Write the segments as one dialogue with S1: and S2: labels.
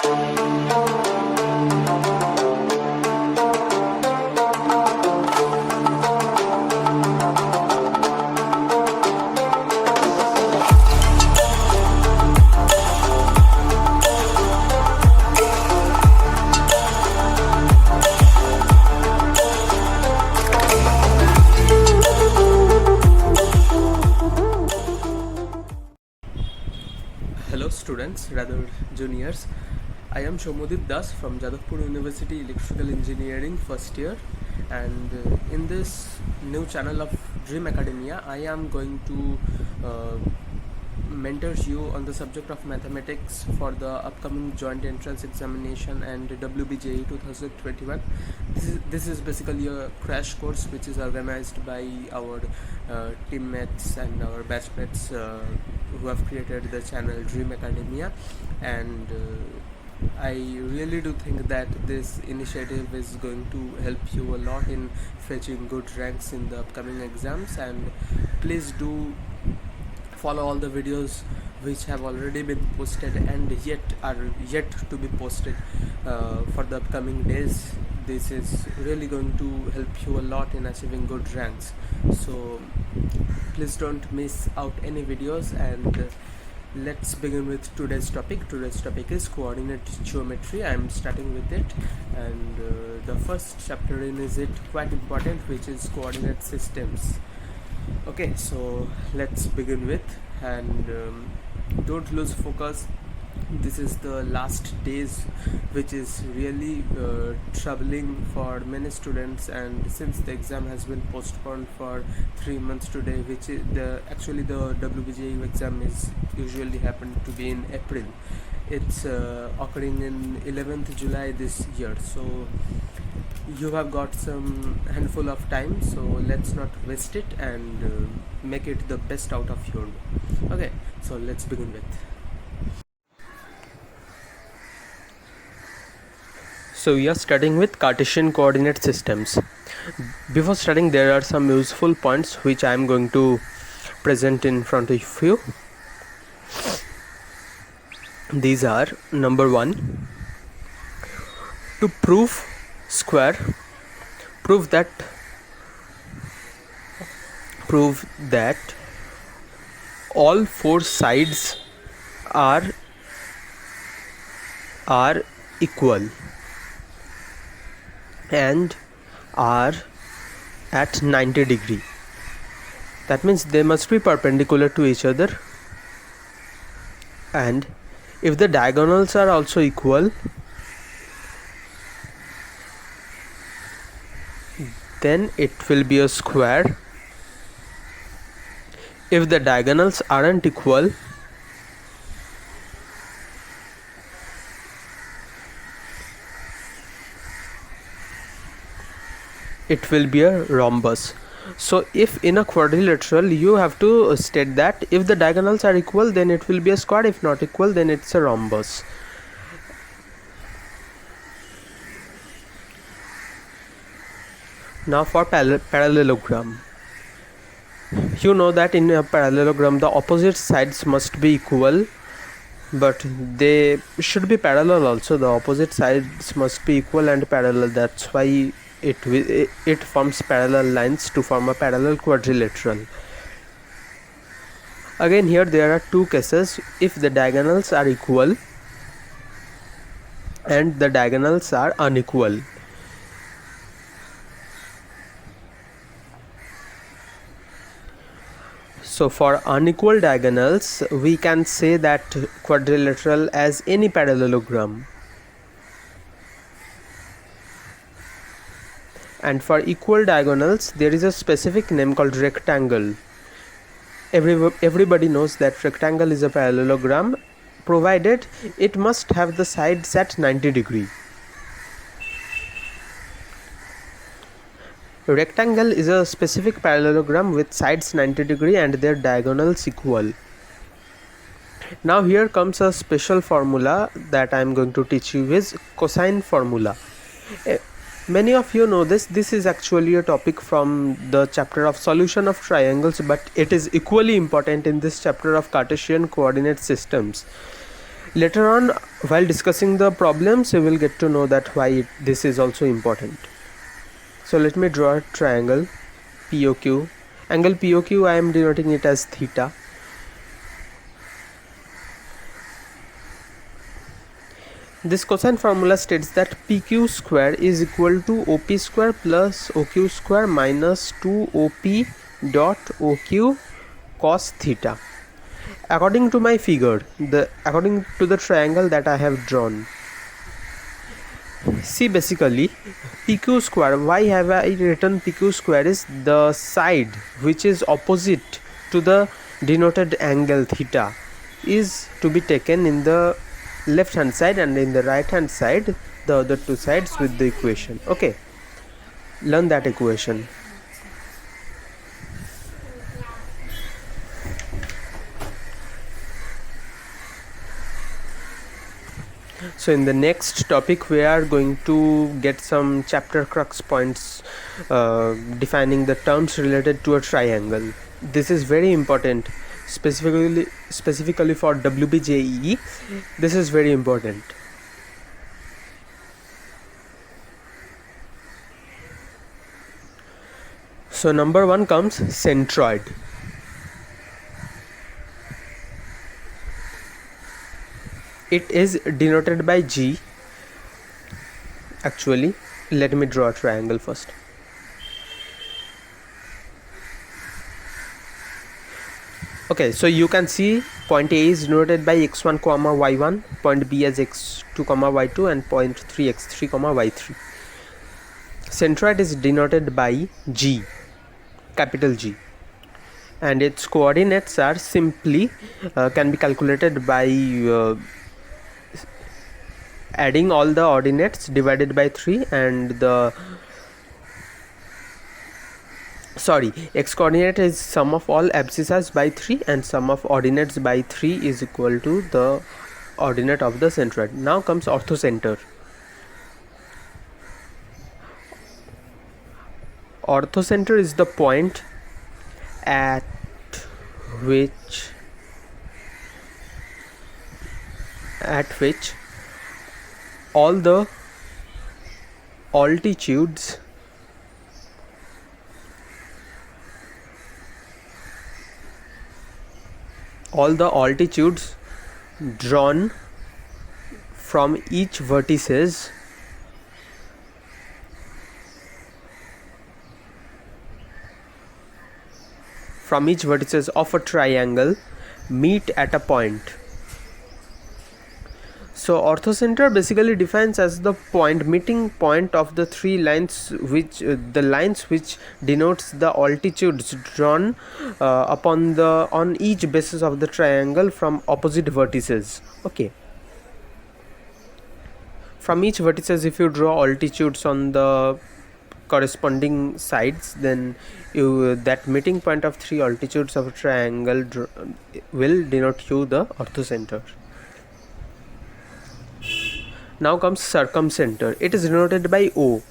S1: Hello students, rather juniors. I am Soumodeep from Jadavpur University Electrical Engineering first year, and in this new channel of Dream Academia I am going to mentor you on the subject of mathematics for the upcoming joint entrance examination and WBJEE 2021. This is basically a crash course which is organized by our teammates and our batchmates who have created the channel Dream Academia, and I really do think that this initiative is going to help you a lot in fetching good ranks in the upcoming exams. And please do follow all the videos which have already been posted and are yet to be posted for the upcoming days. This is really going to help you a lot in achieving good ranks, so please don't miss out any videos. And let's begin with today's topic. Today's topic is coordinate geometry. I am starting with it, and the first chapter in is quite important, which is coordinate systems. Okay, so let's begin with, and don't lose focus. This is the last days, which is really troubling for many students, and since the exam has been postponed for 3 months today, which is actually the WBJEE exam is usually happen to be in April. It's occurring in 11th July this year, so you have got some handful of time, so let's not waste it and make it the best out of your day. Okay, so let's begin with. So we are starting with Cartesian coordinate systems. Before starting, there are some useful points which I am going to present in front of you. These are: number 1, to prove that all 4 sides are equal and are at 90 degree. That means they must be perpendicular to each other, and if the diagonals are also equal, then it will be a square. If the diagonals aren't equal, it will be a rhombus. So if in a quadrilateral, you have to state that if the diagonals are equal, then it will be a square. If not equal, then it's a rhombus. Now for parallelogram. You know that in a parallelogram the opposite sides must be equal, but they should be parallel also. The opposite sides must be equal and parallel. That's why it forms parallel lines to form a parallel quadrilateral. Again, here there are 2 cases: if the diagonals are equal and the diagonals are unequal. So for unequal diagonals, we can say that quadrilateral as any parallelogram, and for equal diagonals there is a specific name called rectangle. Everybody knows that rectangle is a parallelogram, provided it must have the sides at 90 degree. Rectangle is a specific parallelogram with sides 90 degree and their diagonals equal. Now here comes a special formula that I am going to teach you, is cosine formula. Many of you know this. This is actually a topic from the chapter of solution of triangles, but it is equally important in this chapter of Cartesian coordinate systems. Later on While discussing the problems, you will get to know that why this is also important. So let me draw a triangle POQ. Angle POQ, I am denoting it as theta. This cosine formula states that PQ square is equal to OP square plus OQ square minus 2OP dot OQ cos theta. According to my figure, according to the triangle that I have drawn, see, basically PQ square, why have I written PQ square, is the side which is opposite to the denoted angle theta is to be taken in the left hand side, and in the right hand side the other two sides with the equation. Okay, learn that equation. So in the next topic we are going to get some chapter crux points defining the terms related to a triangle. This is very important, specifically for WBJEE. This is very important. So number 1 comes centroid. It is denoted by G. Actually, let me draw a triangle first. Okay, so you can see point A is denoted by x1 comma y1, point B as x2 comma y2, and point 3 x3 comma y3. Centroid is denoted by G, capital G, and its coordinates are simply can be calculated by adding all the ordinates divided by 3, and the x coordinate is sum of all abscissas by 3, and sum of ordinates by 3 is equal to the ordinate of the centroid. Now comes orthocenter. Orthocenter is the point at which all the altitudes drawn from each vertices of a triangle meet at a point. So orthocenter basically defines as the meeting point of the three lines which denotes the altitudes drawn on each basis of the triangle from opposite vertices. Okay, from each vertices, if you draw altitudes on the corresponding sides, then that meeting point of three altitudes of a triangle will denote you the orthocenter. Now comes circumcenter. It is denoted by O.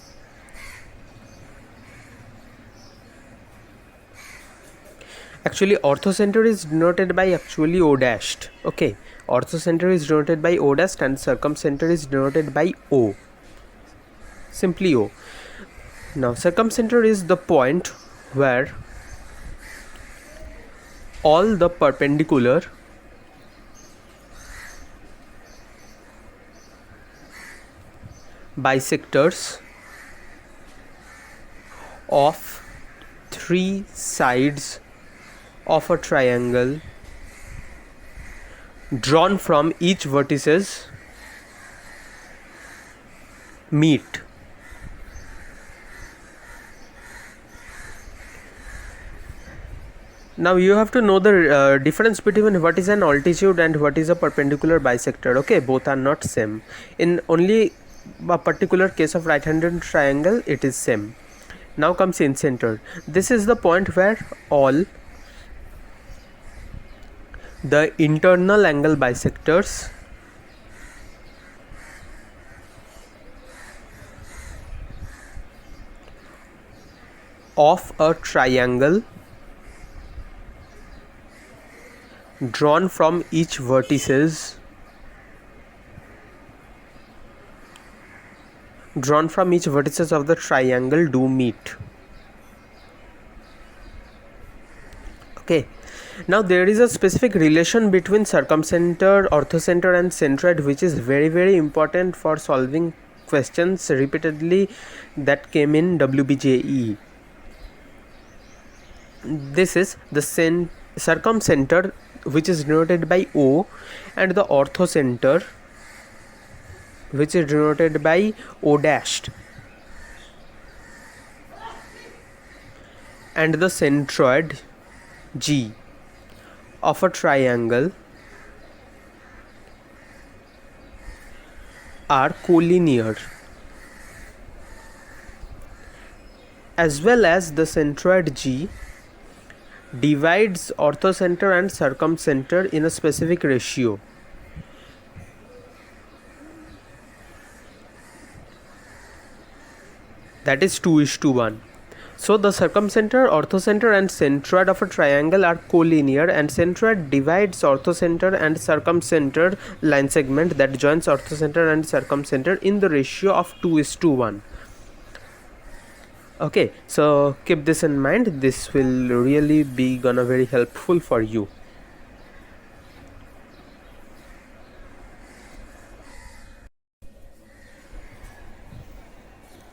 S1: Actually, orthocenter is denoted by O dashed. Okay, orthocenter is denoted by O dashed, and circumcenter is denoted by O. Simply O. Now, circumcenter is the point where all the perpendicular bisectors of three sides of a triangle drawn from each vertices meet. Now you have to know the difference between what is an altitude and what is a perpendicular bisector. Okay, both are not same. In only a particular case of right-handed triangle, it is same. Now comes incenter. This is the point where all the internal angle bisectors of a triangle drawn from each vertices drawn from each vertices of the triangle do meet. Okay, now there is a specific relation between circumcenter, orthocenter and centroid, which is very important for solving questions repeatedly that came in WBJEE. This is the circumcenter, which is denoted by O, and the orthocenter, which is denoted by O dashed, and the centroid G of a triangle are collinear, as well as the centroid G divides orthocenter and circumcenter in a specific ratio. That is 2:1. So the circumcenter, orthocenter and centroid of a triangle are collinear, and centroid divides orthocenter and circumcenter line segment that joins orthocenter and circumcenter in the ratio of 2:1. Okay, so keep this in mind. This will really be gonna very helpful for you.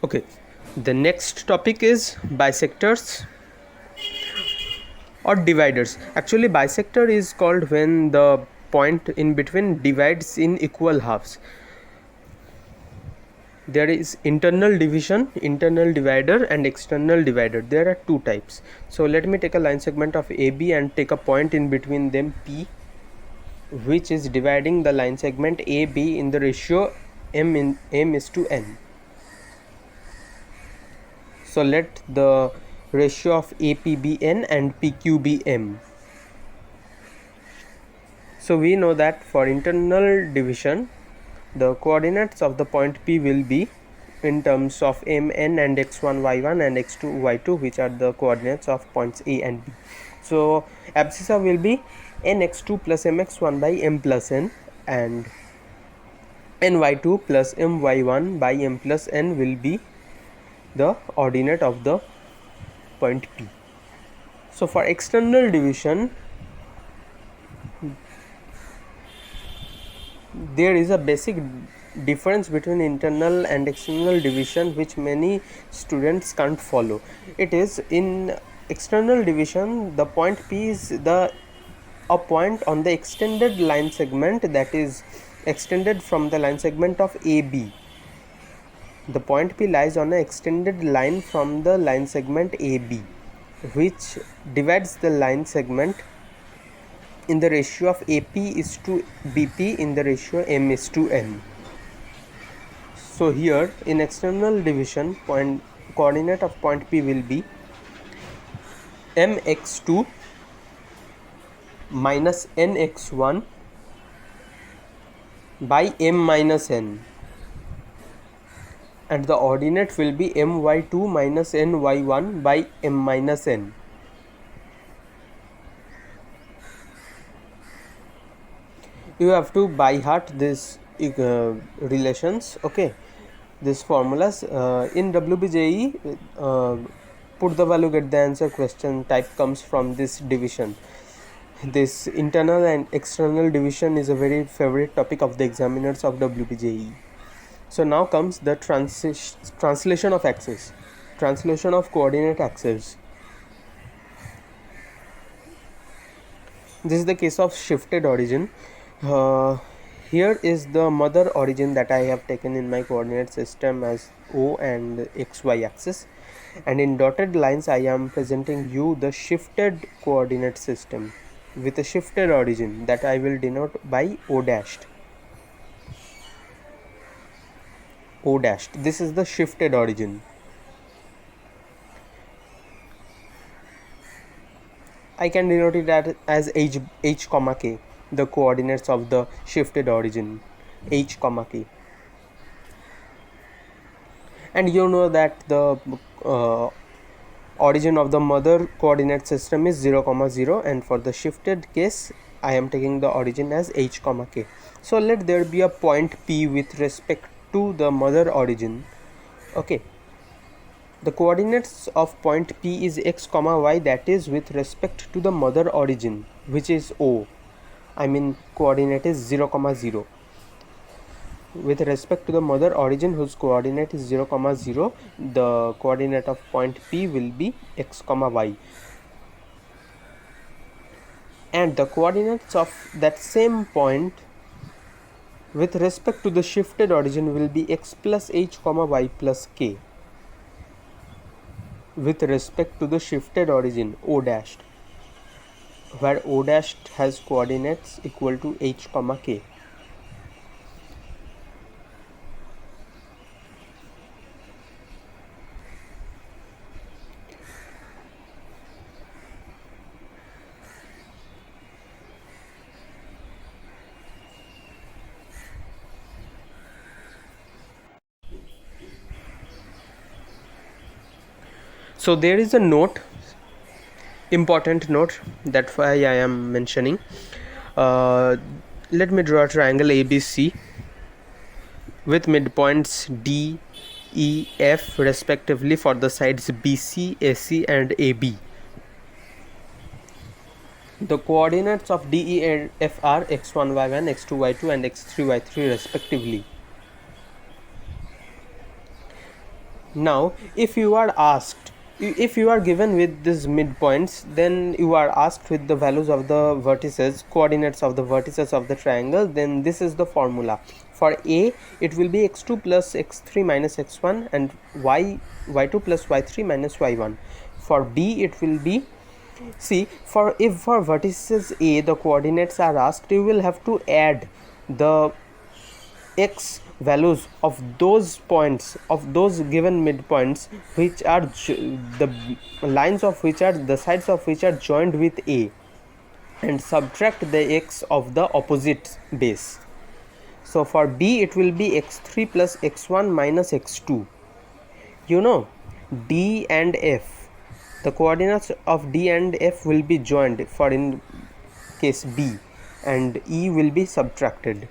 S1: Okay, the next topic is bisectors or dividers. Actually, bisector is called when the point in between divides in equal halves. There is internal division, internal divider and external divider. There are two types. So let me take a line segment of AB and take a point in between them P, which is dividing the line segment AB in the ratio m:n. So let the ratio of AP be n and PQ be m. So we know that for internal division, the coordinates of the point P will be in terms of mn and x1 y1 and x2 y2, which are the coordinates of points A and B. So abscissa will be nx2 plus mx1 by m plus n, and ny2 plus my1 by m plus n will be the ordinate of the point P. So for external division, there is a basic difference between internal and external division which many students can't follow. It is, in external division, the point P is a point on the extended line segment that is extended from the line segment of AB. The point P lies on an extended line from the line segment AB, which divides the line segment in the ratio of AP is to BP in the ratio m:n. So here in external division, coordinate of point P will be mx2 minus nx1 by m minus n, and the ordinate will be my2 minus ny1 by m minus n. You have to by heart these relations, okay, these formulas. In WBJEE, put the value, get the answer question type comes from this division. This internal and external division is a very favorite topic of the examiners of WBJEE. So now comes the translation of axes, translation of coordinate axes. This is the case of shifted origin. Here is the mother origin that I have taken in my coordinate system as O and XY axis, and in dotted lines I am presenting you the shifted coordinate system with a shifted origin that I will denote by O dashed. O dashed. This is the shifted origin. I can denote it as h comma k, the coordinates of the shifted origin, h comma k. And you know that the origin of the mother coordinate system is 0 comma 0, and for the shifted case I am taking the origin as h comma k. So let there be a point P with respect to the mother origin Okay, the coordinates of point P is x comma y, that is with respect to the mother origin, which is O. I mean coordinate is 0 comma 0. With respect to the mother origin whose coordinate is 0 comma 0, the coordinate of point P will be x comma y, and the coordinates of that same point with respect to the shifted origin will be x plus h comma y plus k. With respect to the shifted origin O dashed, where O dashed has coordinates equal to h comma k. So there is a note, important note, that's why I am mentioning. Let me draw a triangle ABC with midpoints D, E, F respectively for the sides BC, AC and AB. The coordinates of D, E and F are x1, y1, x2, y2 and x3, y3 respectively. Now if you are asked, if you are given with these midpoints, then you are asked with the values of the vertices, coordinates of the vertices of the triangle, then this is the formula. For A, it will be x2 plus x3 minus x1 and y2 plus y3 minus y1. For B, it will be, see, if for vertices A the coordinates are asked, you will have to add the x values of those points, of those given midpoints, which are the lines of which are, the sides of which are joined with A, and subtract the x of the opposite base. So for B it will be x3 plus x1 minus x2. You know, D and F, the coordinates of D and F will be joined for in case B, and E will be subtracted.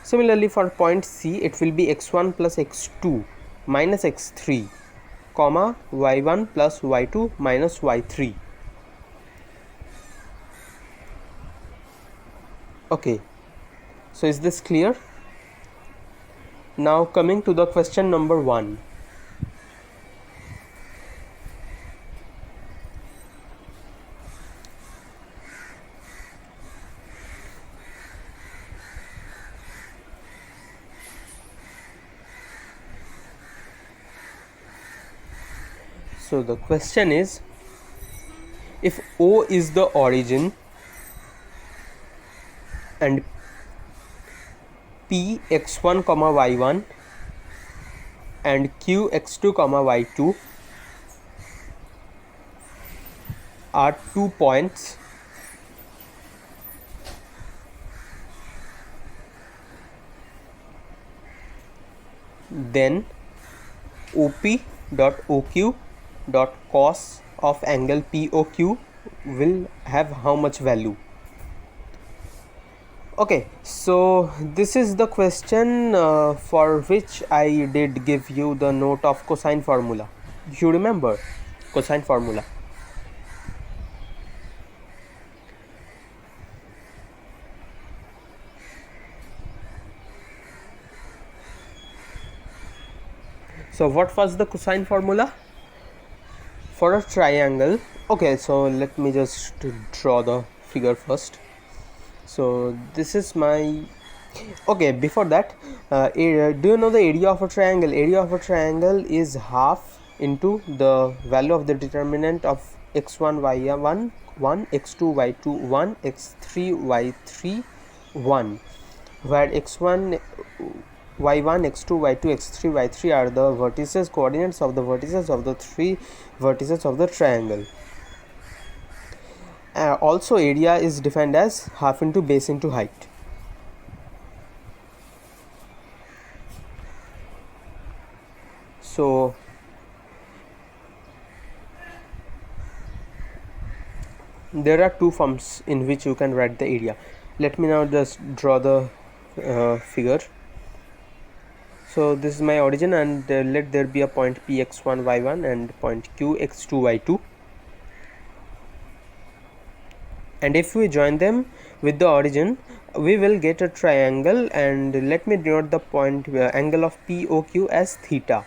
S1: Similarly for point C, it will be x1 plus x2 minus x3 comma y1 plus y2 minus y3. Okay, so is this clear? Now coming to the question number 1. So the question is, if O is the origin and P x1 comma y1 and Q x2 comma y2 are 2 points, then OP dot OQ dot cos of angle POQ will have how much value? Okay, so this is the question for which I did give you the note of cosine formula. You remember cosine formula? So what was the cosine formula for a triangle? Okay, so let me just draw the figure first. So this is my, okay, before that, do you know the area of a triangle? Area of a triangle is half into the value of the determinant of x1 y1 1, x2 y2 1, x3 y3 1, where x1 y1, x2, y2, x3, y3 are the vertices, coordinates of the vertices of the 3 vertices of the triangle. Also area is defined as half into base into height. So there are 2 forms in which you can write the area. Let me now just draw the figure. So this is my origin, and let there be a point P x1 y1 and point Q x2 y2, and if we join them with the origin, we will get a triangle. And let me denote the point angle of POQ as theta.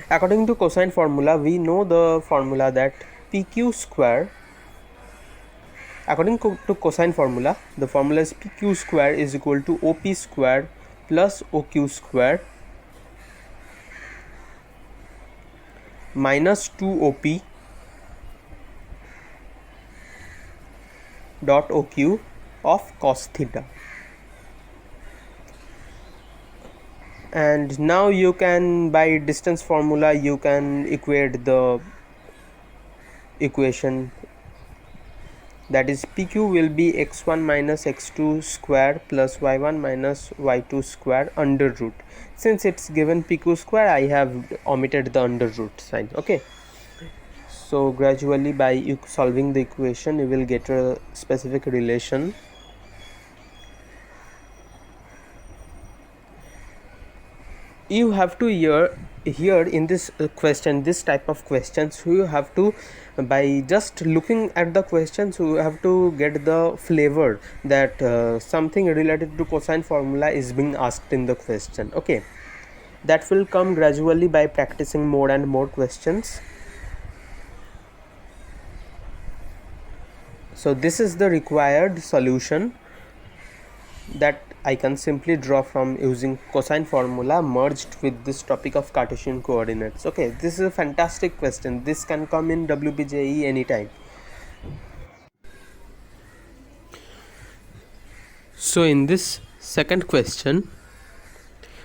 S1: According to cosine formula, we know the formula that PQ square, according to cosine formula, the formula is PQ square is equal to OP square plus OQ square minus 2OP dot OQ of cos theta. And now you can, by distance formula, you can equate the equation, that is PQ will be x1 minus x2 square plus y1 minus y2 square under root. Since it's given PQ square, I have omitted the under root sign. Okay, so gradually by solving the equation, you will get a specific relation. You have to here in this question, this type of questions, you have to, by just looking at the questions, you have to get the flavor that something related to cosine formula is being asked in the question. Okay, that will come gradually by practicing more and more questions. So this is the required solution that I can simply draw from using cosine formula merged with this topic of Cartesian coordinates. Okay, this is a fantastic question. This can come in WBJEE anytime. So in this second question,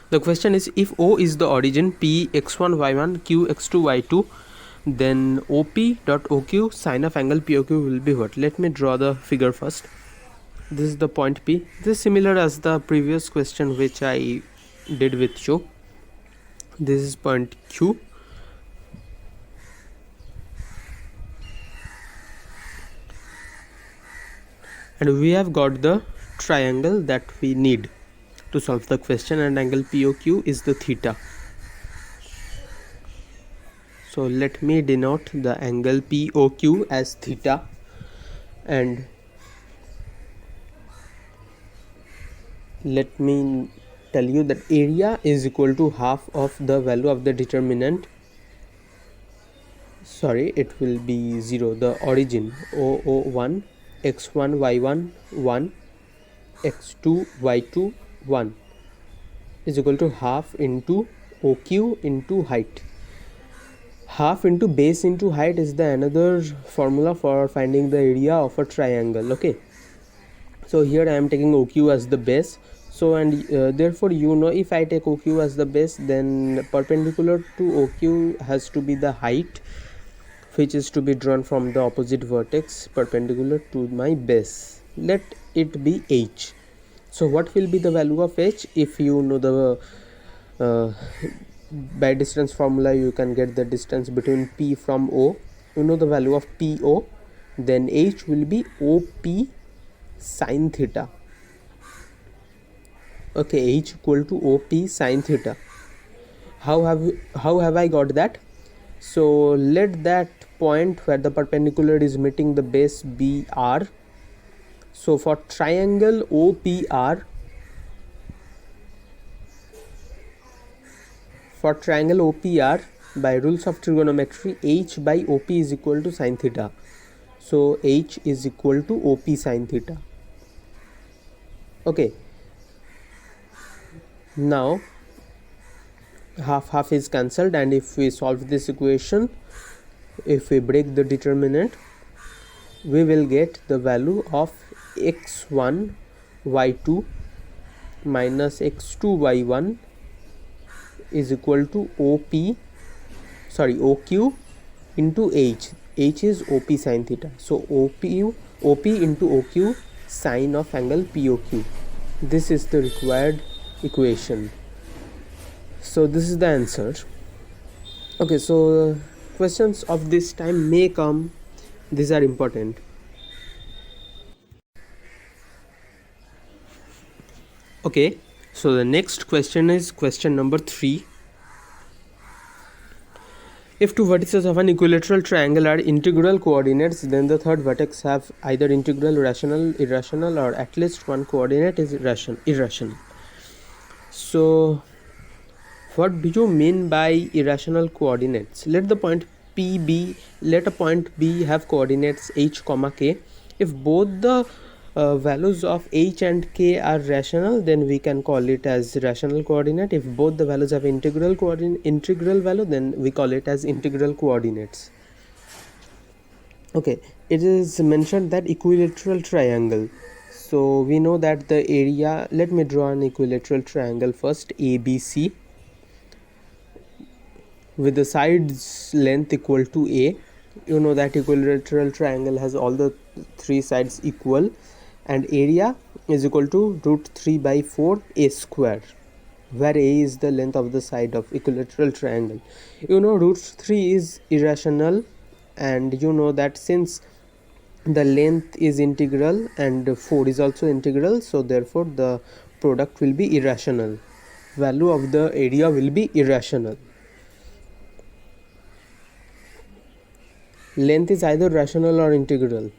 S1: the question is, if O is the origin P x1 y1 Q x2 y2, then OP dot OQ sine of angle POQ will be what? Let me draw the figure first. This is the point P. This is similar as the previous question which I did with you. This is point Q. And we have got the triangle that we need to solve the question, and angle POQ is the theta. So let me denote the angle POQ as theta, and let me tell you that area is equal to half of the value of the determinant. Sorry, it will be 0. The origin O1 x1 y1 1 x2 y2 1 is equal to half into OQ into height. Half into base into height is the another formula for finding the area of a triangle. Okay, so here I am taking OQ as the base. So and therefore, you know, if I take OQ as the base, then perpendicular to OQ has to be the height, which is to be drawn from the opposite vertex perpendicular to my base. Let it be H. So what will be the value of H? If you know the by distance formula, you can get the distance between P from O. You know the value of PO, then H will be OP sine theta. Okay, H equal to OP sine theta. How have I got that? So let that point where the perpendicular is meeting the base be R. So for triangle OPR, by rules of trigonometry, H by OP is equal to sine theta. So H is equal to OP sine theta. Okay, now half is cancelled, and if we solve this equation, if we break the determinant, we will get the value of x1 y2 minus x2 y1 is equal to OQ into H. H is OP sine theta. So OP into OQ sine of angle POQ. This is the required equation. So this is the answer. Okay, so questions of this time may come. These are important. Okay, so the next question is question number 3. If two vertices of an equilateral triangle are integral coordinates, then the third vertex have either integral, rational, irrational, or at least one coordinate is irrational. So what do you mean by irrational coordinates? Let a point B have coordinates h, k. If both the values of h and k are rational, then we can call it as rational coordinate. If both the values have integral value, then we call it as integral coordinates. Okay, it is mentioned that equilateral triangle. So we know that the area, let me draw an equilateral triangle first, ABC, with the sides length equal to a. You know that equilateral triangle has all the three sides equal, and area is equal to root 3 by 4 a square, where a is the length of the side of equilateral triangle. You know root 3 is irrational, and you know that since the length is integral and 4 is also integral, so therefore the product will be irrational. Value of the area will be irrational. Length is either rational or integral.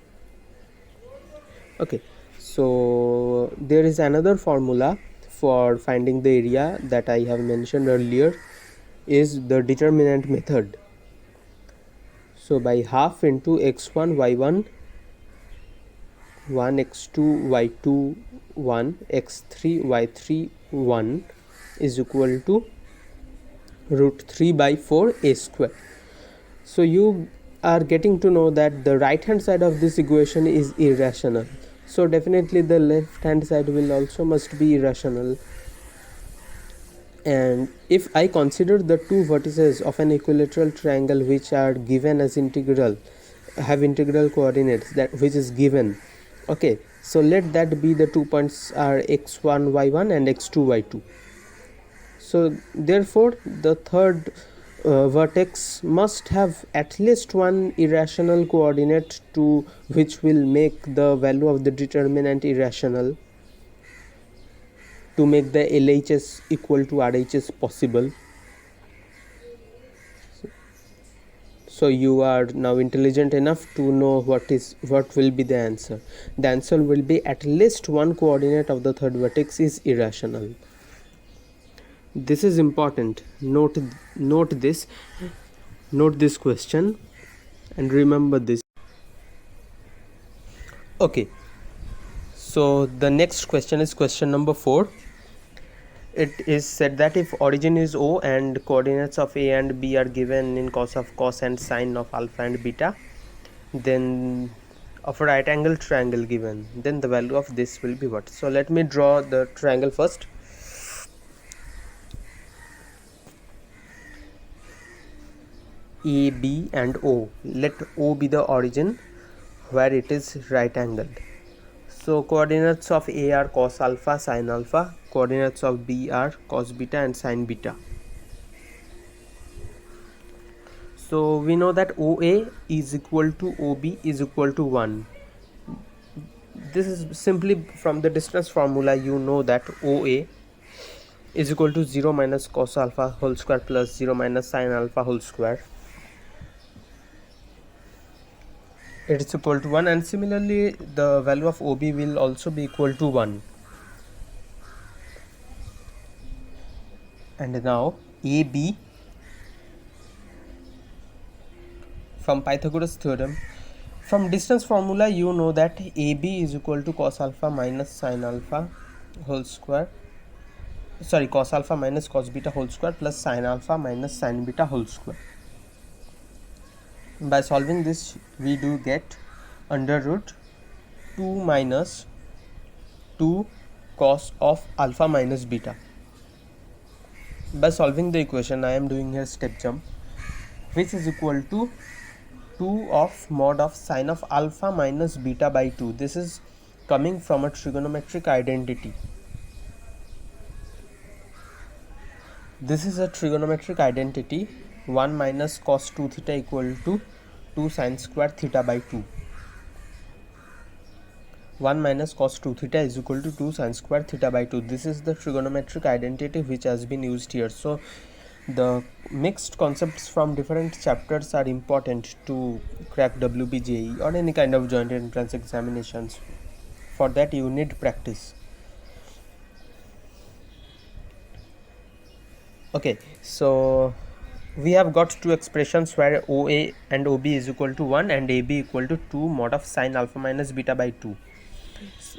S1: Okay, so there is another formula for finding the area that I have mentioned earlier, is the determinant method. So by half into x1 y1 1 x2 y2 1 x3 y3 1 is equal to root 3 by 4 a square. So you are getting to know that the right hand side of this equation is irrational, so definitely the left hand side will also must be irrational. And if I consider the two vertices of an equilateral triangle which are given as integral, have integral coordinates, that which is given, okay, so let that be the 2 points are x1 y1 and x2 y2. So therefore the third vertex must have at least one irrational coordinate to which will make the value of the determinant irrational, to make the LHS equal to RHS possible. So you are now intelligent enough to know what will be the answer. The answer will be at least one coordinate of the third vertex is irrational. This is important. Note this question and remember this. Okay, so the next question is question number 4. It is said that if origin is O and coordinates of A and B are given in cos and sine of alpha and beta, then of a right angle triangle given, then the value of this will be what? So let me draw the triangle first. A, B and O. Let O be the origin where it is right angled. So coordinates of A are cos alpha, sin alpha. Coordinates of B are cos beta and sin beta. So we know that OA is equal to OB is equal to 1. This is simply from the distance formula. You know that OA is equal to 0 minus cos alpha whole square plus 0 minus sin alpha whole square. It is equal to 1, and similarly the value of OB will also be equal to 1. And now AB, from Pythagoras theorem, from distance formula you know that AB is equal to cos alpha minus sin alpha whole square, cos alpha minus cos beta whole square plus sin alpha minus sin beta whole square. By solving this we do get under root 2 minus 2 cos of alpha minus beta. By solving the equation I am doing here step jump, which is equal to 2 of mod of sine of alpha minus beta by 2. This is coming from a trigonometric identity. This is a trigonometric identity, 1 minus cos 2 theta equal to 2 sin square theta by 2. 1 minus cos 2 theta is equal to 2 sin square theta by 2. This is the trigonometric identity which has been used here. So the mixed concepts from different chapters are important to crack WBJEE or any kind of joint entrance examinations. For that you need practice. Okay, so we have got two expressions where OA and OB is equal to 1 and AB equal to 2 mod of sine alpha minus beta by 2.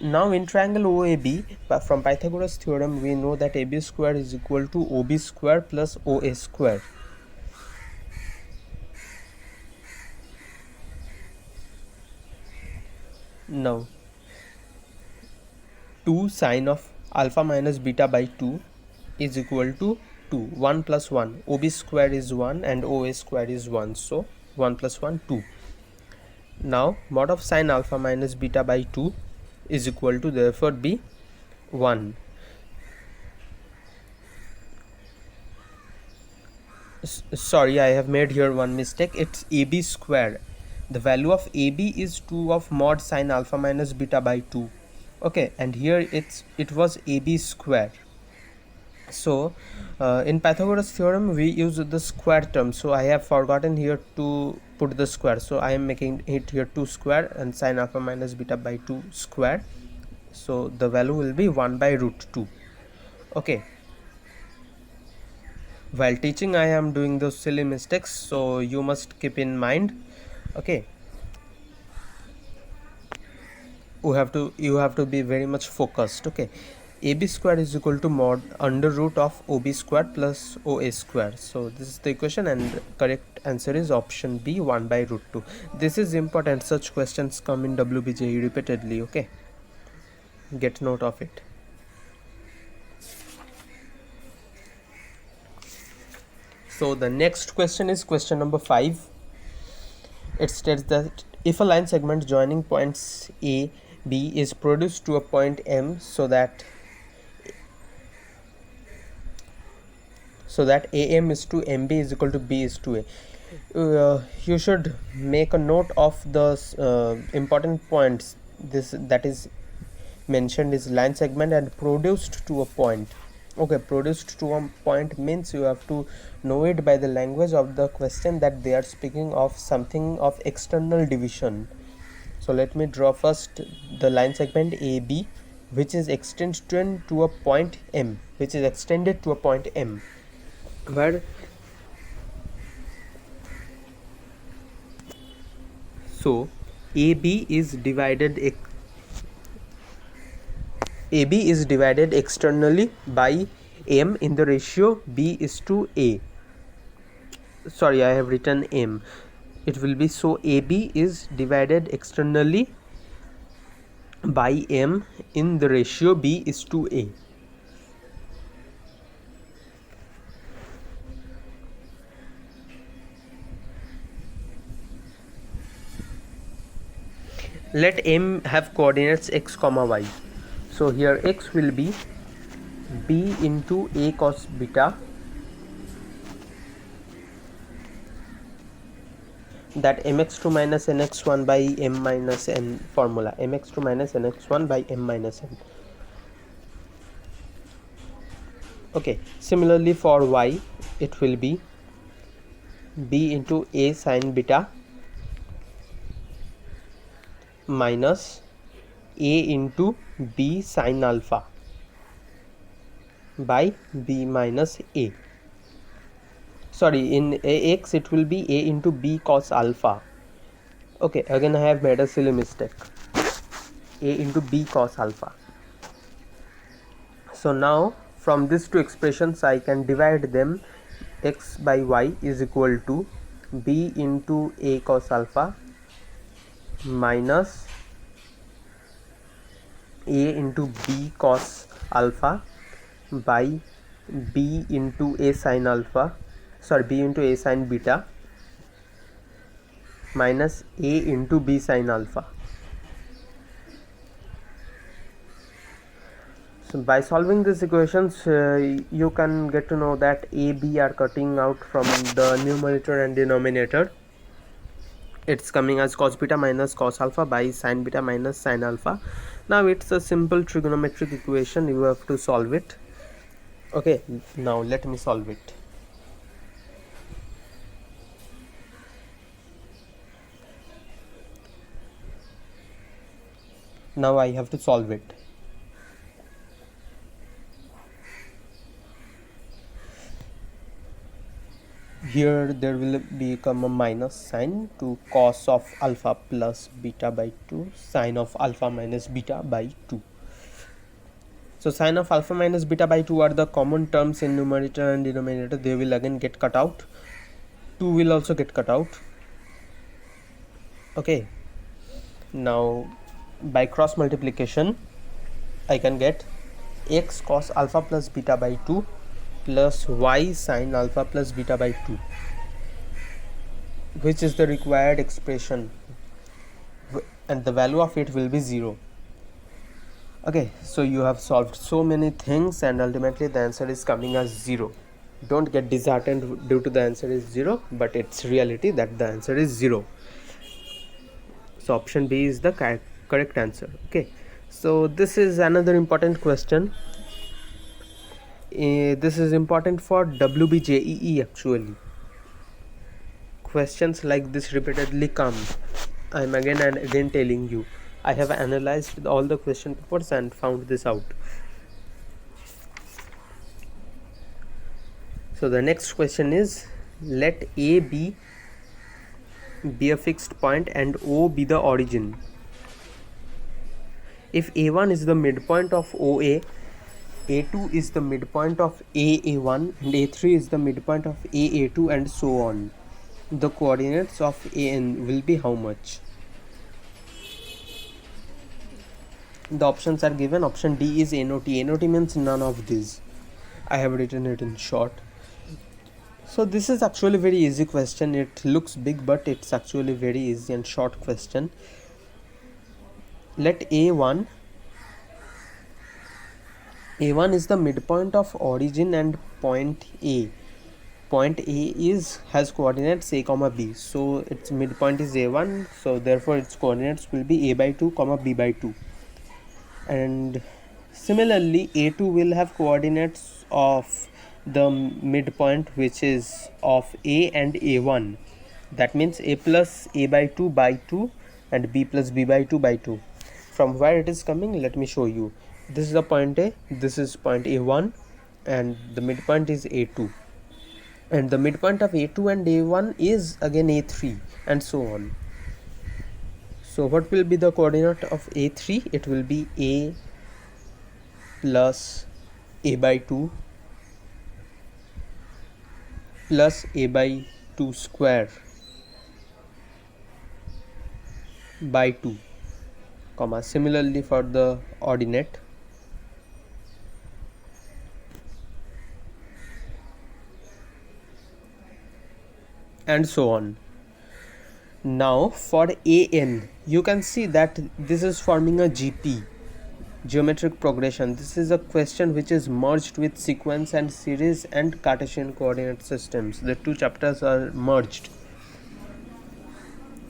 S1: Now in triangle OAB, from Pythagoras theorem we know that AB square is equal to OB square plus OA square. Now 2 sine of alpha minus beta by 2 is equal to 2. 1 plus 1. OB square is 1 and OA square is 1. So 1 plus 1, 2. Now mod of sine alpha minus beta by 2 is equal to therefore be 1. Sorry, I have made here one mistake. It's AB square. The value of AB is 2 of mod sine alpha minus beta by 2. Okay, and here it was AB square. So in Pythagoras theorem we use the square term, so I have forgotten here to put the square, so I am making it here 2 square and sine alpha minus beta by 2 square, so the value will be 1 by root 2. Okay, while teaching I am doing those silly mistakes, so you must keep in mind. Okay, you have to be very much focused. Okay, AB square is equal to mod under root of OB square plus OA square. So this is the equation and correct answer is option B, 1 by root 2. This is important, such questions come in WBJEE repeatedly. Okay, get note of it. So the next question is question number 5. It states that if a line segment joining points A, B is produced to a point M so that AM is to MB is equal to B is to A. You should make a note of the important points. This that is mentioned is line segment and produced to a point. Okay, produced to a point means you have to know it by the language of the question that they are speaking of something of external division. So let me draw first the line segment AB, which is extended to a point M, where so AB is divided externally by M in the ratio B is to A. Sorry, I have written M. It will be so AB is divided externally by M in the ratio B is to A. Let M have coordinates x comma y. So here x will be B into A cos beta, that mx2 minus nx1 by m minus n formula, mx2 minus nx1 by m minus n. Okay, similarly for y it will be B into A sin beta minus A into B sin alpha by B minus A. Sorry, in Ax it will be A into B cos alpha. Okay, again I have made a silly mistake. A into B cos alpha. So now from these two expressions I can divide them. X by y is equal to B into A cos alpha minus A into B cos alpha by B into A sin alpha, sorry, B into A sin beta minus A into B sin alpha. So by solving these equations you can get to know that A, B are cutting out from the numerator and denominator. it's coming as cos beta minus cos alpha by sin beta minus sin alpha. Now it's a simple trigonometric equation, you have to solve it. Okay, now let me solve it. Now I have to solve it. Here there will become a minus sign to cos of alpha plus beta by 2 sin of alpha minus beta by 2. So sin of alpha minus beta by 2 are the common terms in numerator and denominator. They will again get cut out. 2 will also get cut out. Okay, now by cross multiplication I can get x cos alpha plus beta by 2 plus y sin alpha plus beta by 2, which is the required expression, and the value of it will be 0. Okay, so you have solved so many things and ultimately the answer is coming as 0. Don't get disheartened due to the answer is 0, but it's reality that the answer is 0. So option B is the correct answer. Okay, so this is another important question. This is important for WBJEE actually. Questions like this repeatedly come. I am again and again telling you, I have analyzed all the question papers and found this out. So the next question is, let A be a fixed point and O be the origin. If A1 is the midpoint of OA, A2 is the midpoint of AA1 and A3 is the midpoint of AA2 and so on, the coordinates of AN will be how much? The options are given. Option D is NOT. NOT means none of these. I have written it in short. So this is actually very easy question. It looks big, but it's actually very easy and short question. Let A1 is the midpoint of origin and point A. Point A has coordinates A comma B, so its midpoint is A1, so therefore its coordinates will be A by 2 comma B by 2. And similarly A2 will have coordinates of the midpoint which is of A and A1. That means A plus A by 2 by 2 and B plus B by 2 by 2. From where it is coming, let me show you. This is the point A, this is point A1 and the midpoint is A2. And the midpoint of A2 and A1 is again A3 and so on. So what will be the coordinate of A3? It will be A plus A by 2 plus A by 2 square by 2, comma. Similarly for the ordinate, and so on. Now for AN, you can see that this is forming a GP, geometric progression. This is a question which is merged with sequence and series and Cartesian coordinate systems. The two chapters are merged.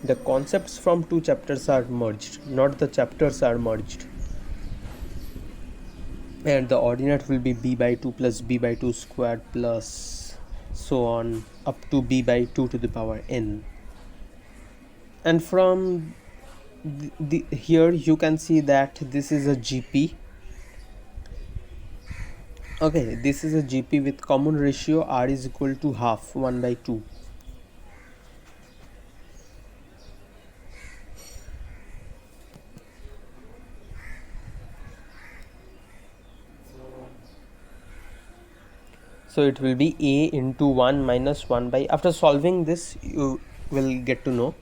S1: The concepts from two chapters are merged, not the chapters are merged. And the ordinate will be B by 2 plus B by 2 squared plus so on up to B by 2 to the power n. And from here you can see that this is a GP. Okay, this is a GP with common ratio R is equal to half, 1 by 2. So it will be A into 1 minus 1 by, after solving this you will get to know.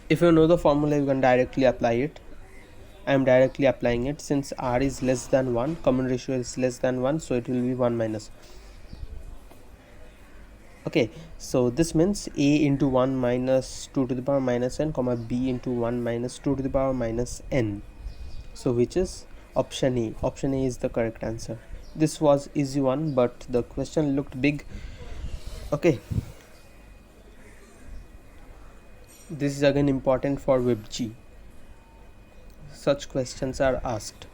S1: If you know the formula, you can directly apply it. I am directly applying it. Since R is less than 1, common ratio is less than 1, so it will be 1 minus. Okay, so this means A into 1 minus 2 to the power minus n, comma B into 1 minus 2 to the power minus n. So which is option A. Option A is the correct answer. This was easy one, but the question looked big. Okay. This is again important for WebG. Such questions are asked.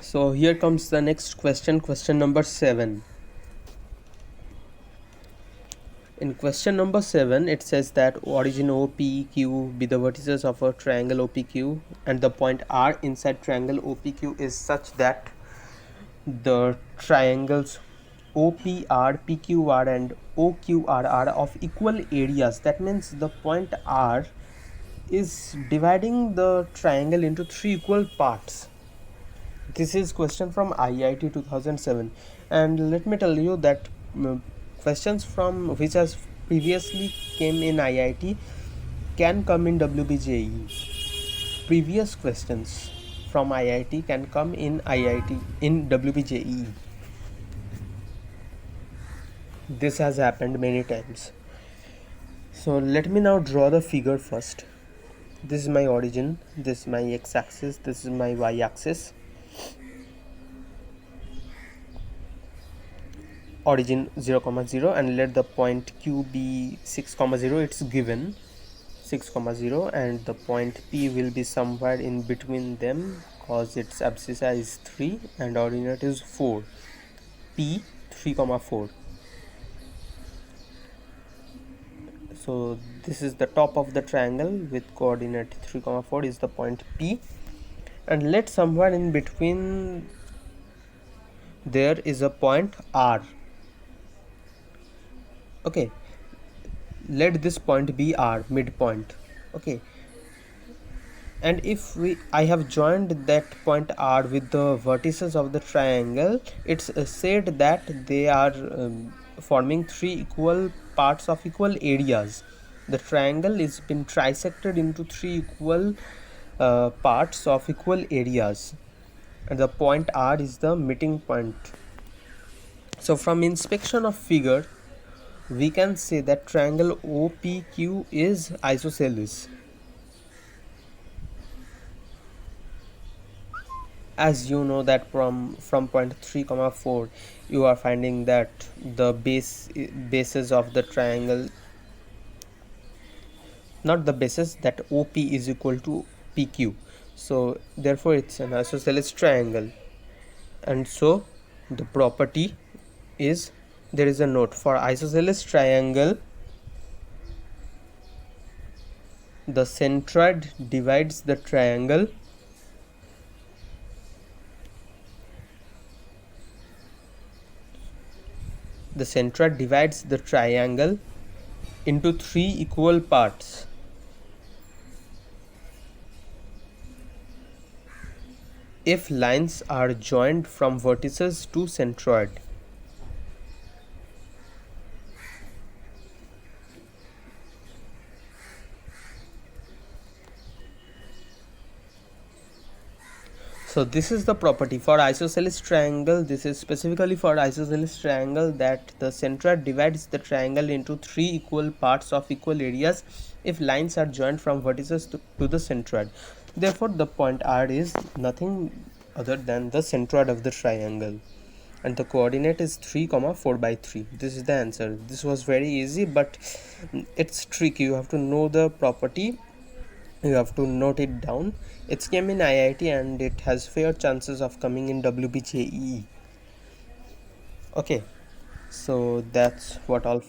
S1: So here comes the next question, question number 7. In question number 7, it says that origin OPQ be the vertices of a triangle OPQ, and the point R inside triangle OPQ is such that the triangles OPR, PQR and OQR are of equal areas. That means the point R is dividing the triangle into 3 equal parts. This is question from IIT 2007, and let me tell you that questions from which has previously came in IIT can come in WBJEE. Previous questions from IIT can come in WBJEE. This has happened many times. So let me now draw the figure first. This is my origin, this is my x-axis, this is my y-axis. Origin 0, 0, and let the point Q be 6, 0. It's given 6, 0, and the point P will be somewhere in between them because its abscissa is 3 and ordinate is 4. P 3, 4. So this is the top of the triangle with coordinate 3, 4 is the point P, and let somewhere in between there is a point R. Okay, let this point be R, midpoint. Okay, and if I have joined that point R with the vertices of the triangle, it's said that they are forming 3 equal parts of equal areas. The triangle is been trisected into 3 equal parts of equal areas, and the point R is the meeting point. So from inspection of figure, we can say that triangle OPQ is isosceles. As you know that from point 3, 4 you are finding that the bases of the triangle, not the bases, that OP is equal to PQ, so therefore it's an isosceles triangle. And so the property is, there is a note for isosceles triangle, the centroid divides the triangle into 3 equal parts. If lines are joined from vertices to centroid. So this is the property for isosceles triangle. This is specifically for isosceles triangle, that the centroid divides the triangle into 3 equal parts of equal areas if lines are joined from vertices to the centroid. Therefore the point R is nothing other than the centroid of the triangle, and the coordinate is 3, 4/3. This is the answer. This was very easy, but it's tricky. You have to know the property, you have to note it down. It came in IIT and it has fair chances of coming in WBJEE. Okay, so that's what all.